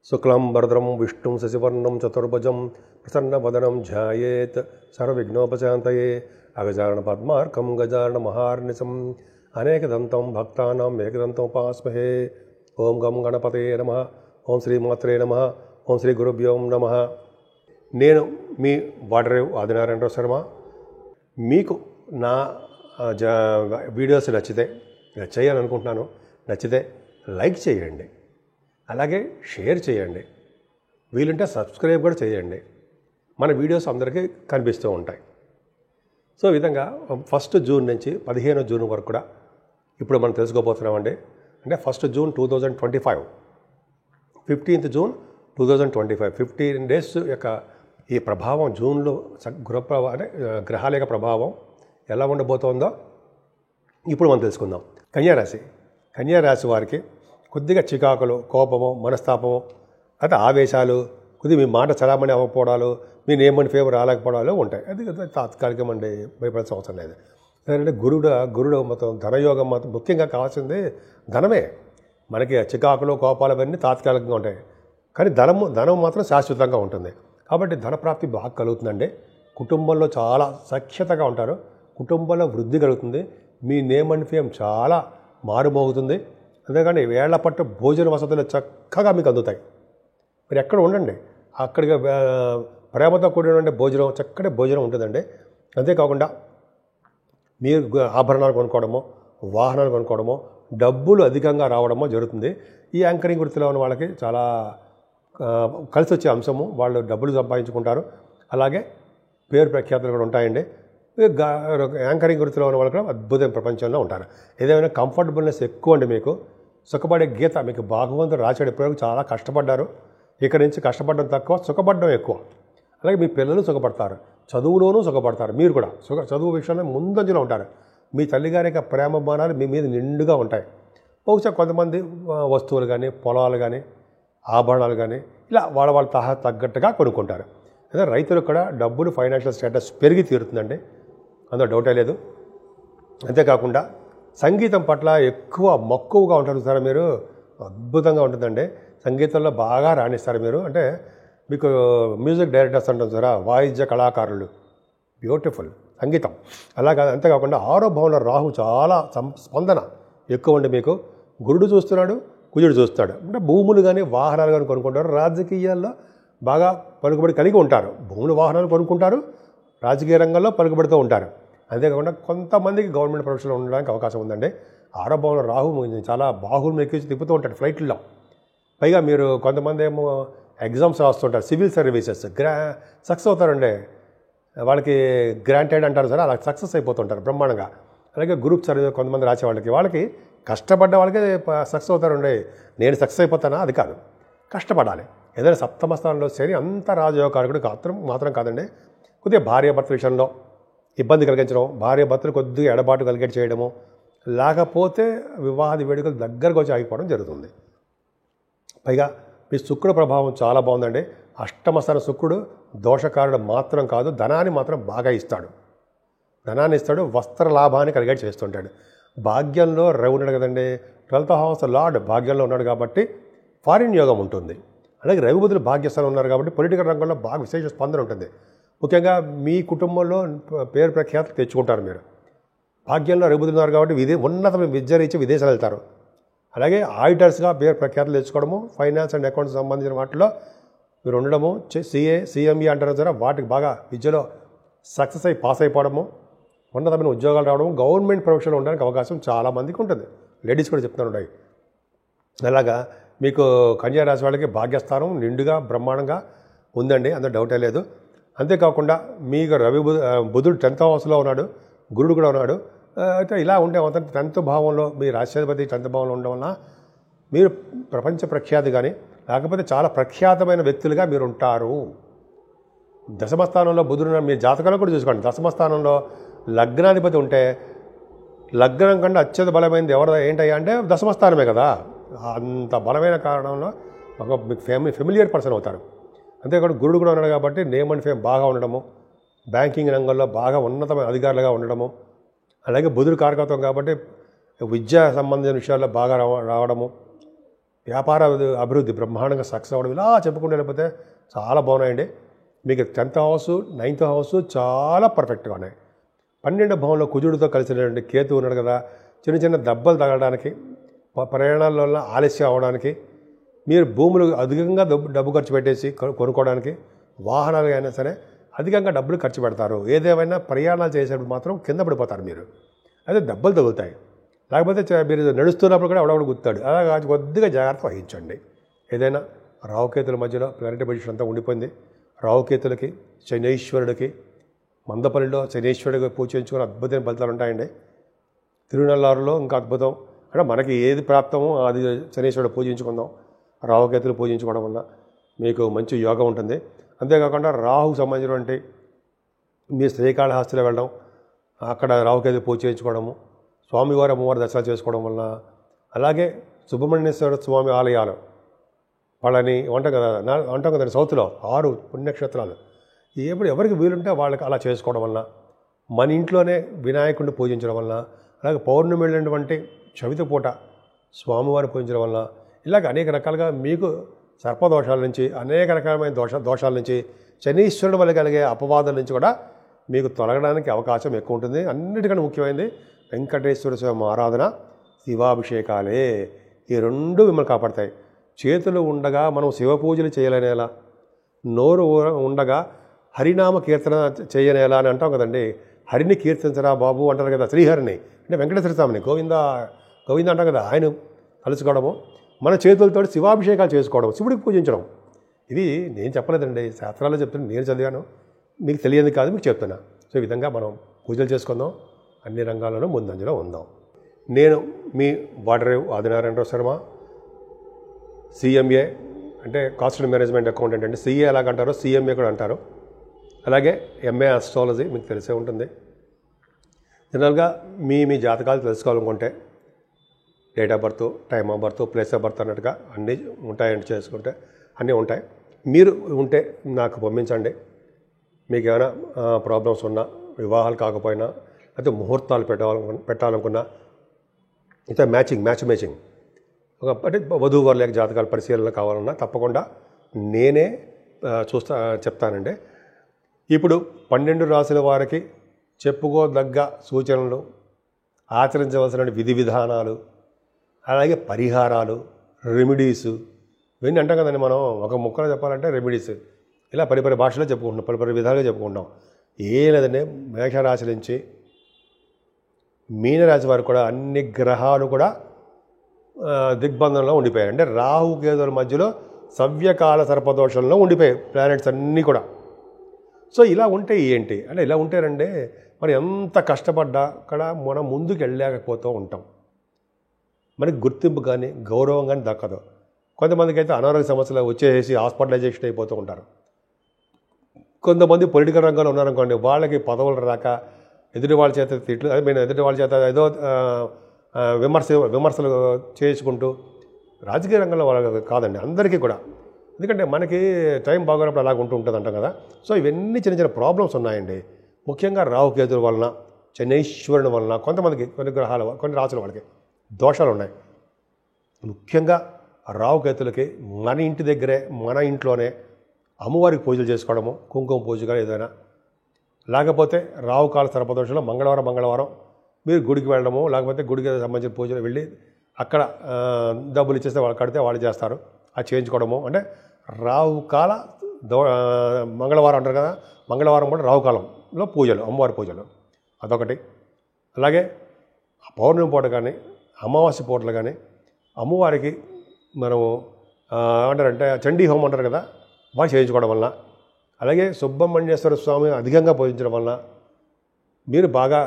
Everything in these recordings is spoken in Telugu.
శుక్లం వరదరం విష్ణుం శశివర్ణం చతుర్భుజం ప్రసన్నవదనం ధ్యాయేత్ సర్వవిఘ్నోపశాంతయే అగజానన పద్మార్కం గజానన మహార్నిశం అనేకదంతం భక్తానాం ఏకదంతముపాస్మహే. ఓం గం గణపతయే నమః. ఓం శ్రీమాత్రే నమః. ఓం శ్రీ గురుభ్యో నమః. నేను మీ వాడరేవు ఆదినారాయణరావు శర్మ. మీకు నా వీడియోస్ నచ్చాయనుకుంటున్నాను. నచ్చితే లైక్ చేయండి, అలాగే షేర్ చేయండి, వీలుంటే సబ్స్క్రైబ్ కూడా చేయండి. మన వీడియోస్ అందరికీ కనిపిస్తూ ఉంటాయి. సో ఈ విధంగా 1 జూన్ నుంచి 15 జూన్ వరకు కూడా ఇప్పుడు మనం తెలుసుకోబోతున్నామండి. అంటే 1 జూన్ 2025, 15th జూన్ 2025, 15 డేస్ యొక్క ఈ ప్రభావం జూన్లో అంటే గ్రహాల యొక్క ప్రభావం ఎలా ఉండబోతోందో ఇప్పుడు మనం తెలుసుకుందాం. కన్యారాశి వారికి కొద్దిగా చికాకులు, కోపము, మనస్తాపము, అయితే ఆవేశాలు, కొద్దిగా మీ మాట చలామణి అవ్వకపోవడాలు, మీ నేమ్ అండ్ ఫేవర్ రాలేకపోవడాలు ఉంటాయి. అది తాత్కాలికం అండి, భయపడాల్సిన అవసరం లేదు. ఎందుకంటే గురుడు మొత్తం ధనయోగం మొత్తం ముఖ్యంగా కావాల్సింది ధనమే. మనకి చికాకులు, కోపాలు అవన్నీ తాత్కాలికంగా ఉంటాయి, కానీ ధనం మాత్రం శాశ్వతంగా ఉంటుంది. కాబట్టి ధనప్రాప్తి బాగా కలుగుతుందండి. కుటుంబంలో చాలా సఖ్యతగా ఉంటారు, కుటుంబంలో వృద్ధి కలుగుతుంది, మీ నేమ్ అండ్ ఫేమ్ చాలా మారుమోగుతుంది. అంతేకాని వేళ్ల పట్టు భోజన వసతులు చక్కగా మీకు అందుతాయి. మీరు ఎక్కడ ఉండండి, అక్కడికి ప్రేమతో కూడిన భోజనం, చక్కటి భోజనం ఉంటుందండి. అంతేకాకుండా మీరు ఆభరణాలు కొనుక్కోవడమో, వాహనాలు కొనుక్కోవడమో, డబ్బులు అధికంగా రావడమో జరుగుతుంది. ఈ యాంకరింగ్ వృత్తిలో ఉన్న వాళ్ళకి చాలా కలిసి వచ్చే అంశము. వాళ్ళు డబ్బులు సంపాదించుకుంటారు, అలాగే పేరు ప్రఖ్యాతులు కూడా ఉంటాయండి. యాంకరింగ్ వృత్తిలో ఉన్న వాళ్ళు కూడా అద్భుతమైన ప్రపంచంలో ఉంటారు. ఏదైనా కంఫర్టబుల్నెస్ ఎక్కువ అండి. మీకు సుఖపడే గీత మీకు భగవంతుడు రాశాడు. ఎప్పటివరకు చాలా కష్టపడ్డారు, ఇక్కడ నుంచి కష్టపడడం తక్కువ, సుఖపడడం ఎక్కువ. అలాగే మీ పిల్లలు సుఖపడతారు, చదువులోనూ సుఖపడతారు. మీరు కూడా చదువు విషయంలో ముందంజలో ఉంటారు. మీ తల్లిగారి యొక్క ప్రేమ బాణాలు మీ మీద నిండుగా ఉంటాయి. బహుశా కొంతమంది వస్తువులు కానీ, పొలాలు కానీ, ఆభరణాలు కానీ ఇలా వాళ్ళ తగ్గట్టుగా కొనుక్కుంటారు. అదే రైతులకు కూడా డబ్బులు, ఫైనాన్షియల్ స్టేటస్ పెరిగి తీరుతుందండి, అందులో డౌటే లేదు. అంతేకాకుండా సంగీతం పట్ల ఎక్కువ మక్కువగా ఉంటారు సార్ మీరు. అద్భుతంగా ఉంటుందండి, సంగీతంలో బాగా రాణిస్తారు మీరు. అంటే మీకు మ్యూజిక్ డైరెక్టర్స్ అంటారు సార్, వాయిద్య కళాకారులు, బ్యూటిఫుల్ సంగీతం. అంతేకాకుండా 6వ భావంలో రాహు చాలా స్పందన ఎక్కువ ఉండి మీకు గురుడు చూస్తున్నాడు, కుజుడు చూస్తాడు. అంటే భూములు కానీ వాహనాలు కానీ కొనుక్కుంటారు. రాజకీయాల్లో బాగా పలుకుబడి కలిగి ఉంటారు. భూములు, వాహనాలు కొనుక్కుంటారు, రాజకీయ రంగంలో పలుకుబడుతూ ఉంటారు. అంతేకాకుండా కొంతమందికి గవర్నమెంట్ ప్రొఫెషన్లో ఉండడానికి అవకాశం ఉందండి. 6వ భావంలో రాహు చాలా బాహువులు ఎక్కించి తిప్పుతూ ఉంటాడు ఫ్లైట్లో. పైగా మీరు కొంతమంది ఏమో ఎగ్జామ్స్ రాస్తుంటారు, సివిల్ సర్వీసెస్ సక్సెస్ అవుతారండి. వాళ్ళకి గ్రాంటెడ్ అంటారు సార్, అలా సక్సెస్ అయిపోతుంటారు బ్రహ్మాండంగా. అలాగే గ్రూప్ సర్వీస్ కొంతమంది రాసే వాళ్ళకి కష్టపడ్డ వాళ్ళకి సక్సెస్ అవుతారండి. నేను సక్సెస్ అయిపోతానా? అది కాదు, కష్టపడాలి. ఏదైనా సప్తమ స్థానంలో శని అంత రాజయోగకారకుడు మాత్రం కాదండి. కొద్దిగా భార్యాభర్తల విషయంలో ఇబ్బంది కలిగించడం, భార్యాభర్తలు కొద్దిగా ఎడబాటు కలిగేట్ చేయడము, లేకపోతే వివాహాది వేడుకలు దగ్గరకు వచ్చి ఆగిపోవడం జరుగుతుంది. పైగా మీ శుక్రుడు ప్రభావం చాలా బాగుందండి. అష్టమ స్థాన శుక్రుడు దోషకారుడు మాత్రం కాదు, ధనాన్ని మాత్రం బాగా ఇస్తాడు. వస్త్ర లాభాన్ని కలిగేట్ చేస్తుంటాడు. భాగ్యంలో రవి ఉన్నాడు కదండి, 12th house లార్డ్ భాగ్యంలో ఉన్నాడు కాబట్టి ఫారిన్ యోగం ఉంటుంది. అలాగే రవి బుధులు భాగ్యస్థానం ఉన్నారు కాబట్టి పొలిటికల్ రంగంలో బాగా విశేష స్పందన ఉంటుంది. ముఖ్యంగా మీ కుటుంబంలో పేరు ప్రఖ్యాతులు తెచ్చుకుంటారు మీరు. భాగ్యంలో రవి బుధులు ఉన్నారు కాబట్టి ఉన్నతమైన విద్య రీత్యా విదేశాలు వెళ్తారు. అలాగే ఆడిటర్స్గా పేరు ప్రఖ్యాతులు తెచ్చుకోవడము, ఫైనాన్స్ అండ్ అకౌంట్స్ సంబంధించిన వాటిలో మీరు ఉండడము, CME అంటారు కదా, వాటికి బాగా విద్యలో సక్సెస్ అయి పాస్ అయిపోవడము, ఉన్నతమైన ఉద్యోగాలు రావడం, గవర్నమెంట్ ప్రొఫెషన్లో ఉండడానికి అవకాశం చాలామందికి ఉంటుంది. లేడీస్ కూడా చెప్తున్నారు ఉన్నాయి. అలాగా మీకు కన్యారాశి వాళ్ళకి భాగ్యస్థానం నిండుగా బ్రహ్మాండంగా ఉందండి, అందులో డౌటే లేదు. అంతేకాకుండా మీకు బుధుడు 10th హౌస్లో ఉన్నాడు, గురుడు కూడా ఉన్నాడు. అయితే ఇలా ఉండే 10th భావంలో మీ రాష్ట్రాధిపతి 10th భావంలో ఉండడం వలన మీరు ప్రపంచ ప్రఖ్యాతి కానీ, లేకపోతే చాలా ప్రఖ్యాతమైన వ్యక్తులుగా మీరు ఉంటారు. దశమస్థానంలో బుధుడు మీ జాతకాలను కూడా చూసుకోండి. దశమస్థానంలో లగ్నాధిపతి ఉంటే లగ్నం కంటే అత్యంత బలమైనది ఏంటయ్యా అంటే దశమస్థానమే కదా. అంత బలమైన కారణంలో మీకు ఫెమిలియర్ పర్సన్ అవుతారు. అంతేకాకుండా గురుడు కూడా ఉన్నాడు కాబట్టి నేమ్ అండ్ ఫేమ్ బాగా ఉండడము, బ్యాంకింగ్ రంగంలో బాగా ఉన్నతమైన అధికారులుగా ఉండడము, అలాగే బుధుడు కారకత్వం కాబట్టి విద్యా సంబంధించిన విషయాల్లో బాగా రావడము, వ్యాపార అభివృద్ధి బ్రహ్మాండంగా సక్సెస్ అవ్వడం ఇలా చెప్పుకుంటూ వెళ్ళిపోతే చాలా బాగున్నాయండి. మీకు 10th హౌస్ 9th హౌస్ చాలా పర్ఫెక్ట్గా ఉన్నాయి. 12వ భావంలో కుజుడితో కలిసినటువంటి కేతు ఉన్నాడు కదా, చిన్న చిన్న దెబ్బలు తగలడానికి, ప్రయాణాల వల్ల ఆలస్యం అవ్వడానికి, మీరు భూములు అధికంగా డబ్బు ఖర్చు పెట్టేసి కొనుక్కోవడానికి, వాహనాలు అయినా సరే అధికంగా డబ్బులు ఖర్చు పెడతారు. ఏదేమైనా ప్రయాణాలు చేసేటప్పుడు మాత్రం కింద పడిపోతారు మీరు, అదే దెబ్బలు తగులుతాయి. లేకపోతే మీరు నడుస్తున్నప్పుడు కూడా ఎవడెవడు గుర్తాడు. అలా కొద్దిగా జాగ్రత్త వహించండి. ఏదైనా రావుకేతుల మధ్యలో ప్లానెటరీ పొజిషన్ అంతా ఉండిపోయింది. రావుకేతులకి, శనీశ్వరుడికి మందపల్లిలో శనీశ్వరుడికి పూజ చేయించుకుని అద్భుతమైన ఫలితాలు ఉంటాయండి. తిరునల్లారులో ఇంకా అద్భుతం. అంటే మనకి ఏది ప్రాప్తమో అది శనీశ్వరుడు పూజించుకుందాం. రావుకేతులు పూజించుకోవడం వల్ల మీకు మంచి యోగం ఉంటుంది. అంతేకాకుండా రాహుకు సంబంధించినటువంటి మీ శ్రీకాళహస్తిలో వెళ్ళడం, అక్కడ రావుకేతులు పూజ చేయించుకోవడము, స్వామివారి అమ్మవారి దర్శనాలు చేసుకోవడం వల్ల, అలాగే సుబ్రహ్మణ్యేశ్వర స్వామి ఆలయాలు వాళ్ళని అంటాం కదండి సౌత్లో 6 పుణ్యక్షేత్రాలు, ఎప్పుడు ఎవరికి వీలుంటే వాళ్ళకి అలా చేసుకోవడం వల్ల, మన ఇంట్లోనే వినాయకుడిని పూజించడం వల్ల, అలాగే పౌర్ణమి వెళ్ళినటువంటి చవితి పూట స్వామివారిని పూజించడం వల్ల, ఇలాగ అనేక రకాలుగా మీకు సర్పదోషాల నుంచి, అనేక రకమైన దోషాల నుంచి, శనీశ్వరుడు వల్ల కలిగే అపవాదాల నుంచి కూడా మీకు తొలగడానికి అవకాశం ఎక్కువ ఉంటుంది. అన్నిటికన్నా ముఖ్యమైనది వెంకటేశ్వర స్వామి ఆరాధన, శివాభిషేకాలే. ఈ 2 మిమ్మల్ని కాపాడతాయి. చేతులు ఉండగా మనం శివ పూజలు చేయలేనేలా, నోరు ఉండగా హరినామ కీర్తన చేయనేలా అని అంటాం కదండి. హరిని కీర్తించరా బాబు అంటారు కదా, శ్రీహరిని అంటే వెంకటేశ్వర స్వామిని గోవింద గోవింద అంటాం కదా, ఆయన కలుసుకోవడము, మన చేతులతో శివాభిషేకాలు చేసుకోవడం, శివుడికి పూజించడం. ఇది నేను చెప్పలేదండి, శాస్త్రాల్లో చెప్తున్నా, నేను చదివాను, మీకు తెలియదు కాదు, మీకు చెప్తున్నా. సో ఈ విధంగా మనం పూజలు చేసుకుందాం, అన్ని రంగాల్లోనూ ముందంజలో ఉందాం. నేను మీ వాడరేవు ఆదినారాయణరావు శర్మ, CMA అంటే కాస్ట్ అండ్ మేనేజ్మెంట్ అకౌంటెంట్ అండి. CA ఎలాగంటారో CMA కూడా అంటారు. అలాగే MA ఆస్ట్రాలజీ మీకు తెలిసే ఉంటుంది. జనరల్గా మీ జాతకాలు తెలుసుకోవాలనుకుంటే date of birth, time of birth, place of birth అన్నట్టుగా అన్నీ ఉంటాయండి. చేసుకుంటే అన్నీ ఉంటాయి. మీరు ఉంటే నాకు పంపించండి. మీకు ఏమైనా ప్రాబ్లమ్స్ ఉన్నా, వివాహాలు కాకపోయినా, అయితే ముహూర్తాలు పెట్టాలనుకున్నా, అయితే మ్యాచ్ మేచింగ్ అంటే వధూవరుల యొక్క జాతకాల పరిశీలన కావాలన్నా తప్పకుండా నేనే చెప్తానండి. ఇప్పుడు 12 రాశుల వారికి చెప్పుకోదగ్గ సూచనలు, ఆచరించవలసిన విధి విధానాలు, అలాగే పరిహారాలు, రెమెడీస్, ఇవన్నీ అంటాం కదండి. మనం ఒక ముక్కలో చెప్పాలంటే రెమెడీస్ ఇలా పరిపరి భాషలో చెప్పుకుంటున్నాం, పరిపరి విధాలుగా చెప్పుకుంటాం. ఏ లేదండి, మేషరాశి నుంచి మీనరాశి వారు కూడా అన్ని గ్రహాలు కూడా దిగ్బంధంలో ఉండిపోయాయి. అంటే రాహు కేతుల మధ్యలో సవ్యకాల సర్పదోషంలో ఉండిపోయాయి ప్లానెట్స్ అన్నీ కూడా. సో ఇలా ఉంటే ఏంటి అంటే, ఇలా ఉంటేనంటే మనం ఎంత కష్టపడ్డా అక్కడ మనం ముందుకు వెళ్ళలేకపోతూ ఉంటాం. మనకి గుర్తింపు కానీ గౌరవం కానీ దక్కదు. కొంతమందికి అయితే అనారోగ్య సమస్యలు వచ్చేసి హాస్పిటలైజేషన్ అయిపోతూ ఉంటారు. కొంతమంది పొలిటికల్ రంగంలో ఉన్నారనుకోండి, వాళ్ళకి పదవులు రాక ఎదుటి వాళ్ళ చేత తిట్లు, ఎదుటి వాళ్ళ చేత ఏదో విమర్శలు చేసుకుంటూ, రాజకీయ రంగంలో వాళ్ళకి కాదండి, అందరికీ కూడా. ఎందుకంటే మనకి టైం బాగున్నప్పుడు అలాగ ఉంటుంది అంటాం కదా. సో ఇవన్నీ చిన్న చిన్న ప్రాబ్లమ్స్ ఉన్నాయండి. ముఖ్యంగా రాహుకేతుల వలన, శనీశ్వరుని వలన కొంతమందికి, కొన్ని గ్రహాల, కొన్ని రాసుల వాళ్ళకి దోషాలు ఉన్నాయి. ముఖ్యంగా రాహుకేతులకి మన ఇంటి దగ్గరే, మన ఇంట్లోనే అమ్మవారికి పూజలు చేసుకోవడము, కుంకుమ పూజ కానీ ఏదైనా, లేకపోతే రాహుకాల సర్పదోషంలో మంగళవారం మీరు గుడికి వెళ్ళడము, లేకపోతే గుడికి సంబంధించిన పూజలు వెళ్ళి అక్కడ డబ్బులు ఇచ్చేస్తే వాళ్ళు కడితే వాళ్ళు చేస్తారు, అది చేయించుకోవడము. అంటే రాహుకాల మంగళవారం అంటారు కదా, మంగళవారం కూడా రాహుకాలంలో పూజలు, అమ్మవారి పూజలు, అదొకటి. అలాగే పౌర్ణమి పూట కానీ, అమావాస్య పూటలు కానీ అమ్మవారికి మనము ఏమంటారంటే చండీ హోమం అంటారు కదా, బాగా చేయించుకోవడం వలన, అలాగే సుబ్రహ్మణ్యేశ్వర స్వామి అధికంగా పూజించడం వలన మీరు బాగా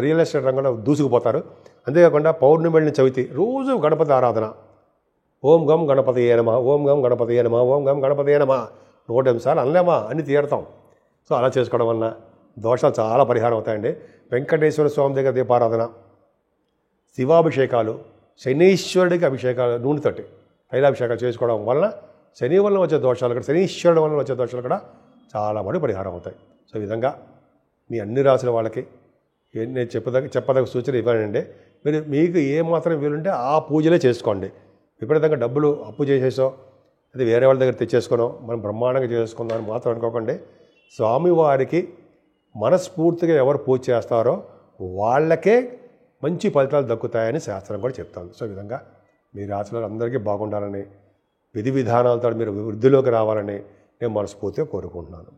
రియల్ ఎస్టేట్ రంగంలో దూసుకుపోతారు. అంతేకాకుండా పౌర్ణమి వెళ్ళిన చవితి రోజు గణపతి ఆరాధన, ఓం గం గణపతయే నమః, ఓం గం గణపతయే నమః, ఓం గం గణపతయే నమః 108 సార్లు అనలేమా, అన్ని తీరుతాం. సో అలా చేసుకోవడం వలన దోషాలు చాలా పరిహారం అవుతాయండి. వెంకటేశ్వర స్వామి దగ్గర దీపారాధన, శివాభిషేకాలు, శనీశ్వరుడికి అభిషేకాలు, నూనెతోటి తైలాభిషేకాలు చేసుకోవడం వలన శని వలన వచ్చే దోషాలు కూడా, శనీశ్వరుడు వలన వచ్చే దోషాలు కూడా చాలా మటుకు పరిహారం అవుతాయి. సో ఈ విధంగా మీ అన్ని రాసుల వాళ్ళకి నేను చెప్పదగ్గ సూచన ఇవ్వనండి. మీకు ఏ మాత్రం వీలుంటే ఆ పూజలే చేసుకోండి. విపరీతంగా డబ్బులు అప్పు చేసేసో అది వేరే వాళ్ళ దగ్గర తెచ్చేసుకునో మనం బ్రహ్మాండంగా చేసుకుందాం అని మాత్రం అనుకోకండి. స్వామివారికి మనస్ఫూర్తిగా ఎవరు పూజ చేస్తారో వాళ్ళకే మంచి ఫలితాలు దక్కుతాయని శాస్త్రం కూడా చెప్తాను. సో ఈ విధంగా మీ రాశులలో అందరికీ బాగుండాలని, విధి విధానాలతో మీరు వృద్ధిలోకి రావాలని నేను మనస్ఫూర్తిగా కోరుకుంటున్నాను.